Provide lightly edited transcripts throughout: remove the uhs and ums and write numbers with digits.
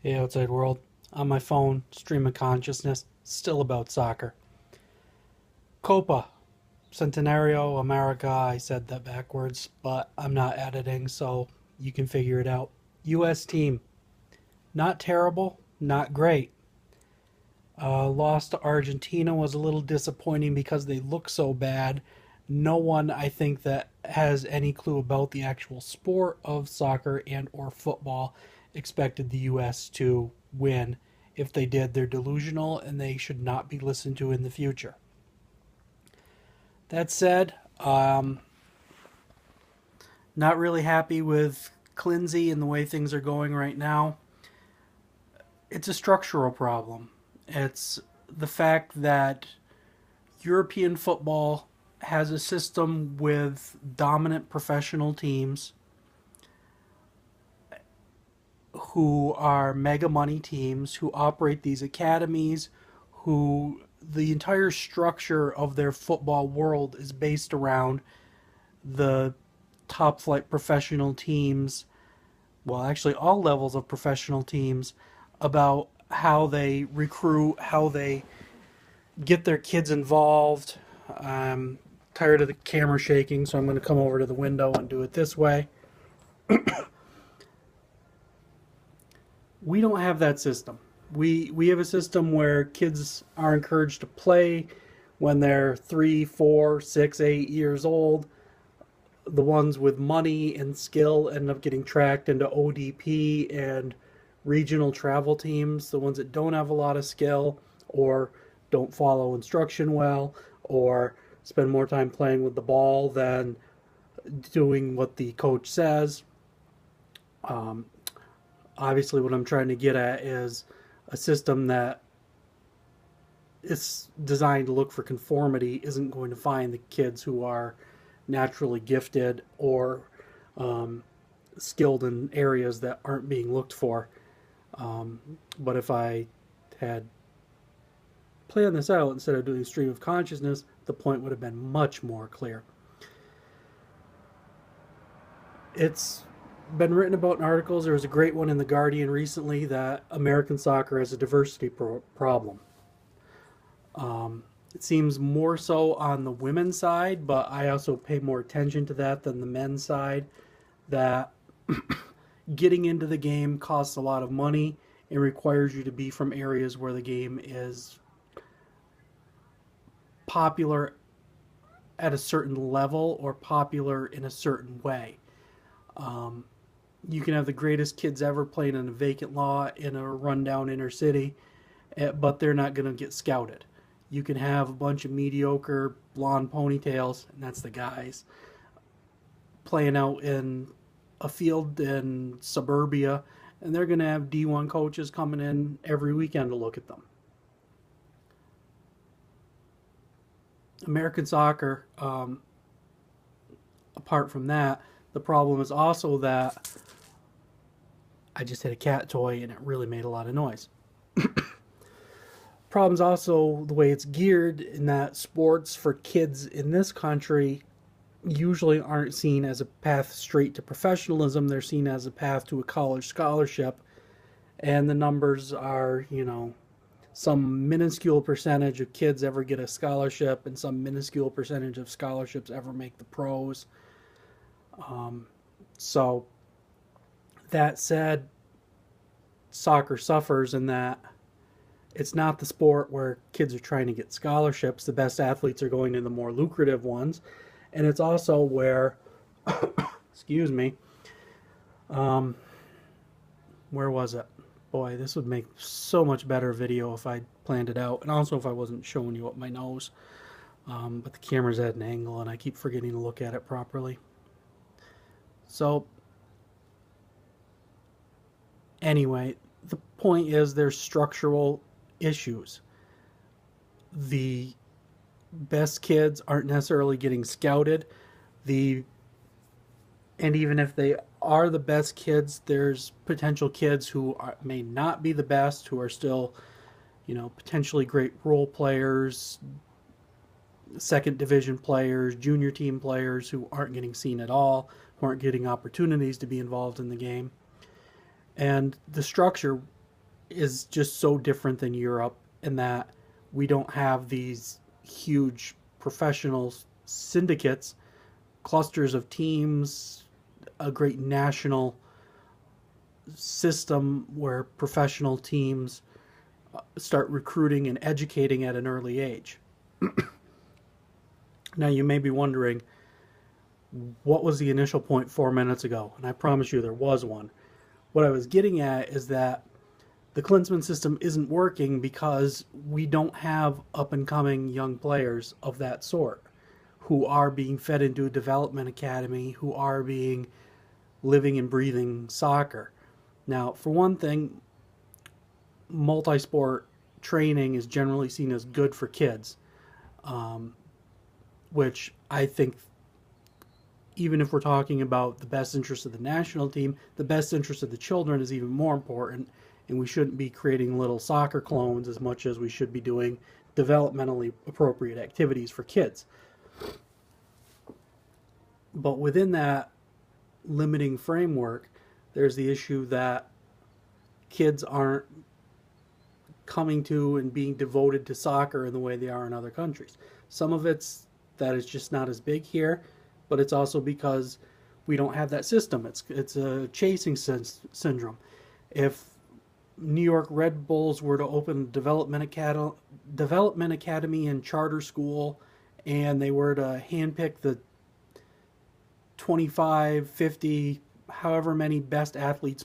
Hey, outside world. On my phone, stream of consciousness, still about soccer. Copa, Centenario, America. I said that backwards, but I'm not editing, so you can figure it out. U.S. team, not terrible, not great. Loss to Argentina was a little disappointing because they look so bad. No one, I think, that has any clue about the actual sport of soccer and or football expected the U.S. to win. If they did, they're delusional and they should not be listened to in the future. That said, not really happy with Clinzy and the way things are going right now. It's a structural problem. It's the fact that European football has a system with dominant professional teams who are mega money teams who operate these academies, who the entire structure of their football world is based around the top flight professional teams, well, actually, all levels of professional teams, about how they recruit, how they get their kids involved. I'm tired of the camera shaking, so I'm going to come over to the window and do it this way. We don't have that system. We have a system where kids are encouraged to play when they're 3, 4, 6, 8 years old. The ones with money and skill end up getting tracked into ODP and regional travel teams. The ones that don't have a lot of skill or don't follow instruction well or spend more time playing with the ball than doing what the coach says. Um, Obviously, what I'm trying to get at is a system that is designed to look for conformity isn't going to find the kids who are naturally gifted or um, skilled in areas that aren't being looked for. But if I had planned this out instead of doing stream of consciousness, the point would have been much more clear. It's been written about in articles. There was a great one in The Guardian recently that American soccer has a diversity problem. It seems more so on the women's side, but I also pay more attention to that than the men's side. That getting into the game costs a lot of money and requires you to be from areas where the game is popular at a certain level or popular in a certain way. Um, you can have the greatest kids ever playing in a vacant lot in a rundown inner city, but they're not going to get scouted. You can have a bunch of mediocre blonde ponytails, and that's the guys, playing out in a field in suburbia, and they're going to have D1 coaches coming in every weekend to look at them. American soccer, apart from that, the problem is also that I just hit a cat toy and it really made a lot of noise. Problem's also the way it's geared in that sports for kids in this country usually aren't seen as a path straight to professionalism. They're seen as a path to a college scholarship. And the numbers are, some minuscule percentage of kids ever get a scholarship, and some minuscule percentage of scholarships ever make the pros. So, that said, soccer suffers in that it's not the sport where kids are trying to get scholarships. The best athletes are going to the more lucrative ones. And it's also where, excuse me, um, where was it? Boy, this would make so much better video if I planned it out. And also if I wasn't showing you up my nose. But the camera's at an angle and I keep forgetting to look at it properly. So, anyway, the point is there's structural issues. The best kids aren't necessarily getting scouted. The and even if they are the best kids, there's potential kids who may not be the best, who are still, potentially great role players, second division players, junior team players who aren't getting seen at all, who aren't getting opportunities to be involved in the game. And the structure, is just so different than Europe in that we don't have these huge professional syndicates, clusters of teams, a great national system where professional teams start recruiting and educating at an early age. Now, you may be wondering, what was the initial point 4 minutes ago? And I promise you there was one. What I was getting at is that the Klinsmann system isn't working because we don't have up and coming young players of that sort who are being fed into a development academy, who are being living and breathing soccer. Now, for one thing, multi-sport training is generally seen as good for kids, which I think, even if we're talking about the best interest of the national team, the best interest of the children is even more important, and we shouldn't be creating little soccer clones as much as we should be doing developmentally appropriate activities for kids. But within that limiting framework, there's the issue that kids aren't coming to and being devoted to soccer in the way they are in other countries. Some of it's that it's just not as big here, but it's also because we don't have that system. It's a chasing syndrome. If New York Red Bulls were to open a development academy and charter school, and they were to handpick the 25, 50, however many best athletes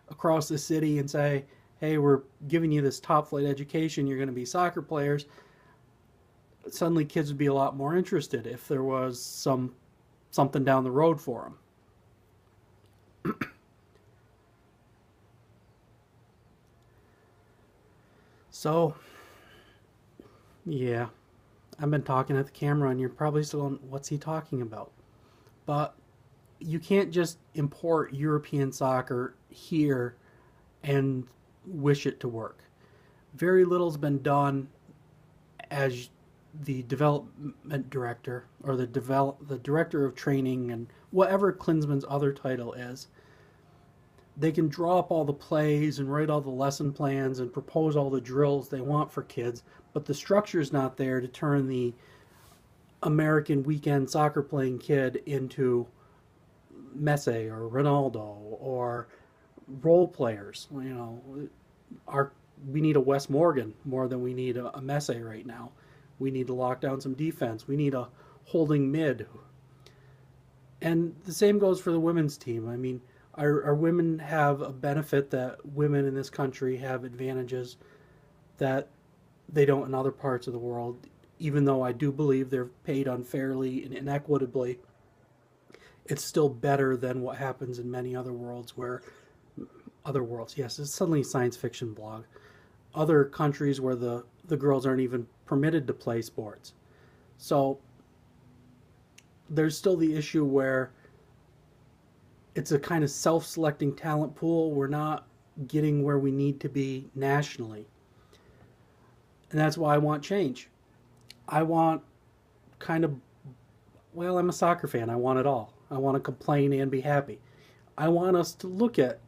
across the city and say, hey, we're giving you this top flight education, you're going to be soccer players, suddenly kids would be a lot more interested if there was something down the road for them. So, yeah, I've been talking at the camera and you're probably still going, what's he talking about? But you can't just import European soccer here and wish it to work. Very little's been done as the development director or the director of training and whatever Klinsmann's other title is. They can draw up all the plays and write all the lesson plans and propose all the drills they want for kids, but the structure's not there to turn the American weekend soccer playing kid into Messi or Ronaldo or role players. You know, we need a Wes Morgan more than we need a Messi right now. We need to lock down some defense. We need a holding mid. And the same goes for the women's team. I mean, our women have a benefit that women in this country have advantages that they don't in other parts of the world, even though I do believe they're paid unfairly and inequitably. It's still better than what happens in many other worlds yes, it's suddenly a science fiction blog. Other countries where the girls aren't even permitted to play sports. So there's still the issue where it's a kind of self-selecting talent pool. We're not getting where we need to be nationally. And that's why I want change. I want I'm a soccer fan. I want it all. I want to complain and be happy. I want us to look at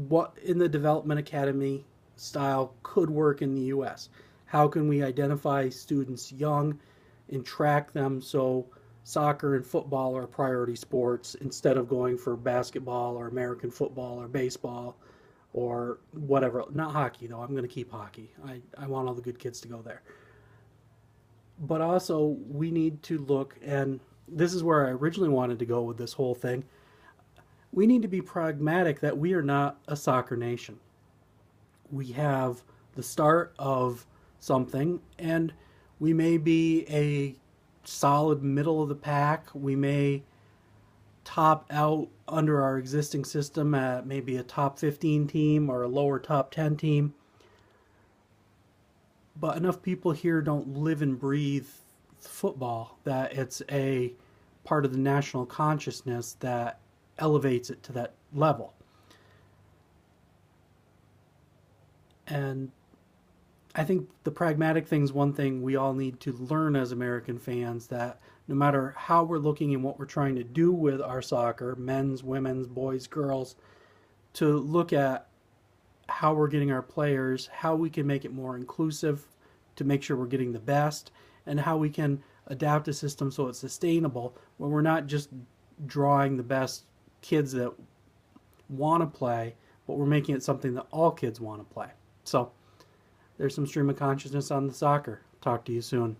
what in the development academy style could work in the U.S. How can we identify students young and track them so soccer and football are priority sports instead of going for basketball or American football or baseball or whatever. Not hockey, though. I'm going to keep hockey. I want all the good kids to go there. But also, we need to look, and this is where I originally wanted to go with this whole thing. We need to be pragmatic that we are not a soccer nation. We have the start of something, and we may be a solid middle of the pack. We may top out under our existing system at maybe a top 15 team or a lower top 10 team. But enough people here don't live and breathe football that it's a part of the national consciousness that elevates it to that level. And I think the pragmatic thing is one thing we all need to learn as American fans, that no matter how we're looking and what we're trying to do with our soccer, men's, women's, boys, girls, to look at how we're getting our players, how we can make it more inclusive to make sure we're getting the best, and how we can adapt a system so it's sustainable when we're not just drawing the best kids that want to play, but we're making it something that all kids want to play. So there's some stream of consciousness on the soccer. Talk to you soon.